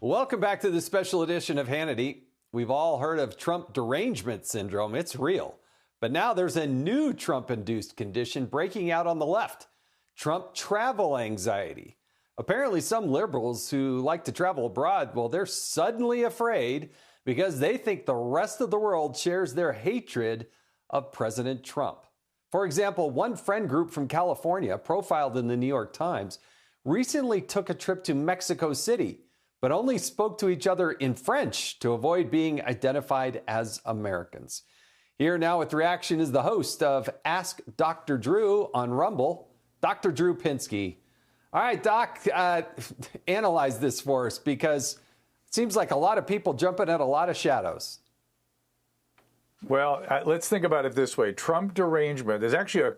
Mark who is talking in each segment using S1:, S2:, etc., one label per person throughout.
S1: Welcome back to this special edition of Hannity. We've all heard of Trump Derangement Syndrome. It's real. But now there's a new Trump-induced condition breaking out on the left, Trump travel anxiety. Apparently, some liberals who like to travel abroad, well, they're suddenly afraid because they think the rest of the world shares their hatred of President Trump. For example, one friend group from California, profiled in the New York Times, recently took a trip to Mexico City, but only spoke to each other in French to avoid being identified as Americans. Here now with reaction is the host of Ask Dr. Drew on Rumble, Dr. Drew Pinsky. All right, Doc, analyze this for us because it seems like a lot of people jumping at a lot of shadows.
S2: Well, let's think about it this way. Trump derangement, there's actually a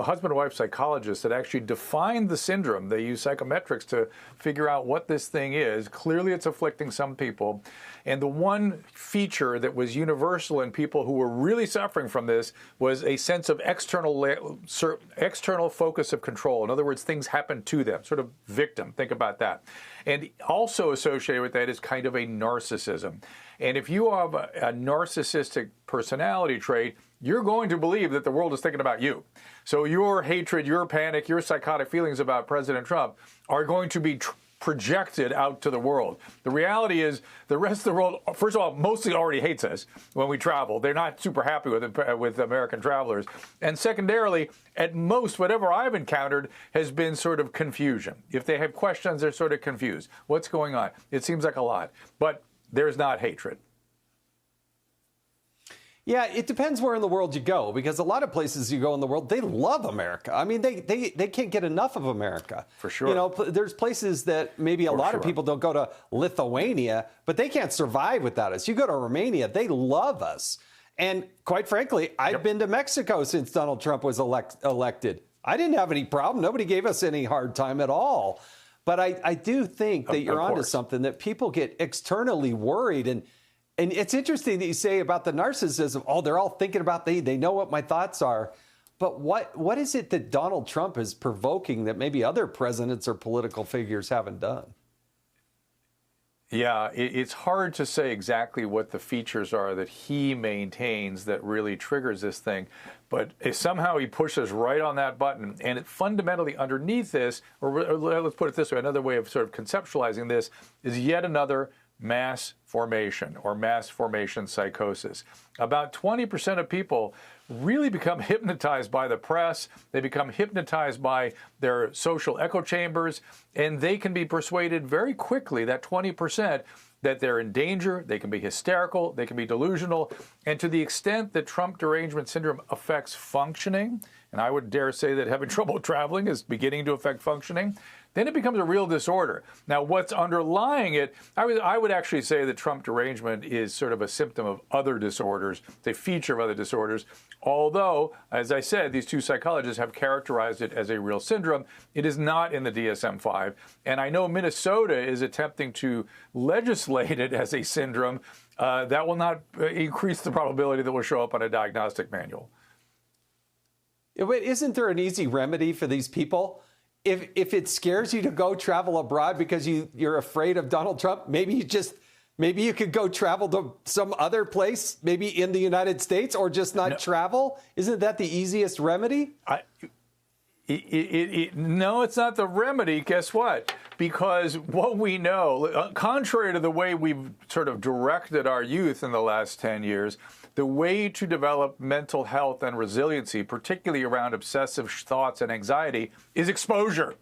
S2: husband and wife psychologists that actually defined the syndrome. They use psychometrics to figure out what this thing is. Clearly, it's afflicting some people. And the one feature that was universal in people who were really suffering from this was a sense of external focus of control. In other words, things happen to them, sort of victim. Think about that. And also associated with that is kind of a narcissism. And if you have a narcissistic personality trait, you're going to believe that the world is thinking about you. So your hatred, your panic, your psychotic feelings about President Trump are going to be projected out to the world. The reality is the rest of the world, first of all, mostly already hates us when we travel. They're not super happy with American travelers. And secondarily, at most, whatever I've encountered has been sort of confusion. If they have questions, they're sort of confused. What's going on? It seems like a lot. But there's not hatred.
S1: Yeah, it depends where in the world you go, because a lot of places you go in the world, they love America. I mean, they can't get enough of America.
S2: For sure.
S1: You know, there's places that maybe a lot of people don't go to Lithuania, but they can't survive without us. You go to Romania, they love us. And quite frankly, I've been to Mexico since Donald Trump was elected. I didn't have any problem. Nobody gave us any hard time at all. But I do think that you're onto something, that people get externally worried. And it's interesting that you say about the narcissism, oh, they're all thinking about they know what my thoughts are. But what is it that Donald Trump is provoking that maybe other presidents or political figures haven't done?
S2: Yeah, it's hard to say exactly what the features are that he maintains that really triggers this thing. But somehow he pushes right on that button. And it fundamentally underneath this, or let's put it this way, another way of sort of conceptualizing this is yet another mass formation or mass formation psychosis. About 20% of people really become hypnotized by the press. They become hypnotized by their social echo chambers, and they can be persuaded very quickly, that 20%, that they're in danger, they can be hysterical, they can be delusional, and to the extent that Trump derangement syndrome affects functioning, and I would dare say that having trouble traveling is beginning to affect functioning, then it becomes a real disorder. Now, what's underlying it, I would actually say that Trump derangement is sort of a symptom of other disorders, it's a feature of other disorders, although, as I said, these two psychologists have characterized it as a real syndrome. It is not in the DSM-5, and I know Minnesota is attempting to legislate it as a syndrome. That will not increase the probability that it will show up on a diagnostic manual.
S1: But isn't there an easy remedy for these people? If it scares you to go travel abroad because you're afraid of Donald Trump, maybe you could go travel to some other place, maybe in the United States, or just not travel. Isn't that the easiest remedy?
S2: No, it's not the remedy. Guess what? Because what we know, contrary to the way we've sort of directed our youth in the last 10 years, the way to develop mental health and resiliency, particularly around obsessive thoughts and anxiety, is exposure.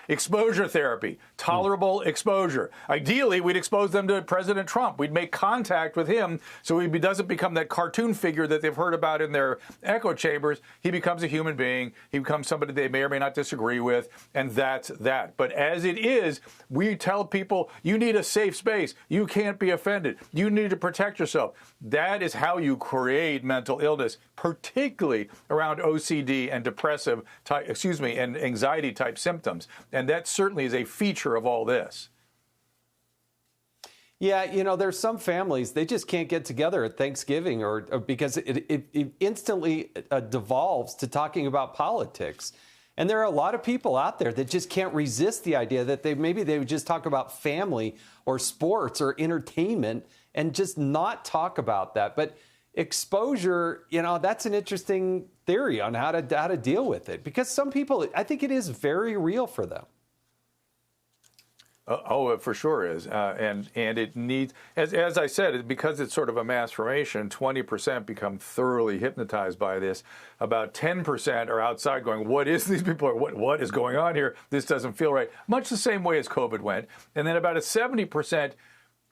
S2: Exposure therapy, tolerable exposure. Ideally, we'd expose them to President Trump. We'd make contact with him so he doesn't become that cartoon figure that they've heard about in their echo chambers. He becomes a human being. He becomes somebody they may or may not disagree with, and that's that. But as it is, we tell people, you need a safe space. You can't be offended. You need to protect yourself. That is how you create mental illness, particularly around OCD and and anxiety type symptoms. And that certainly is a feature of all this.
S1: Yeah, you know, there's some families, they just can't get together at Thanksgiving because it instantly devolves to talking about politics. And there are a lot of people out there that just can't resist the idea that maybe they would just talk about family or sports or entertainment and just not talk about that. But exposure, that's an interesting theory on how to deal with it, because some people, I think it is very real for them.
S2: Oh, it for sure is. And it needs, as I said, because it's sort of a mass formation, 20% become thoroughly hypnotized by this. About 10% are outside going, what is these people? What is going on here? This doesn't feel right. Much the same way as COVID went. And then about a 70%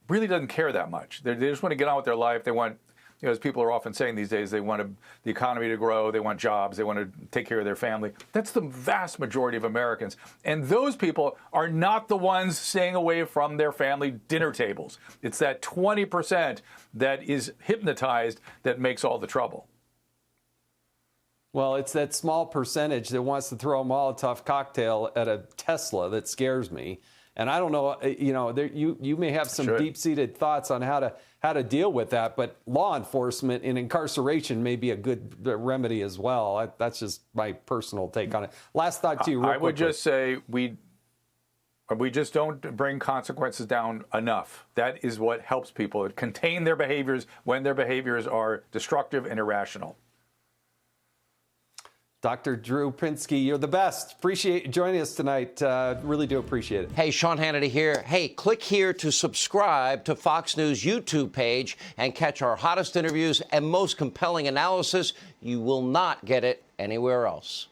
S2: really doesn't care that much. They just want to get on with their life. They want, as people are often saying these days, they want the economy to grow, they want jobs, they want to take care of their family. That's the vast majority of Americans. And those people are not the ones staying away from their family dinner tables. It's that 20% that is hypnotized that makes all the trouble.
S1: Well, it's that small percentage that wants to throw a Molotov cocktail at a Tesla that scares me. And I don't know, you may have some deep-seated thoughts on how to deal with that, but law enforcement and incarceration may be a good remedy as well. That's just my personal take on it. Last thought to you, real
S2: I would
S1: quickly.
S2: just say we just don't bring consequences down enough. That is what helps people contain their behaviors when their behaviors are destructive and irrational.
S1: Dr. Drew Pinsky, you're the best. Appreciate you joining us tonight. Really do appreciate it.
S3: Hey, Sean Hannity here. Hey, click here to subscribe to Fox News YouTube page and catch our hottest interviews and most compelling analysis. You will not get it anywhere else.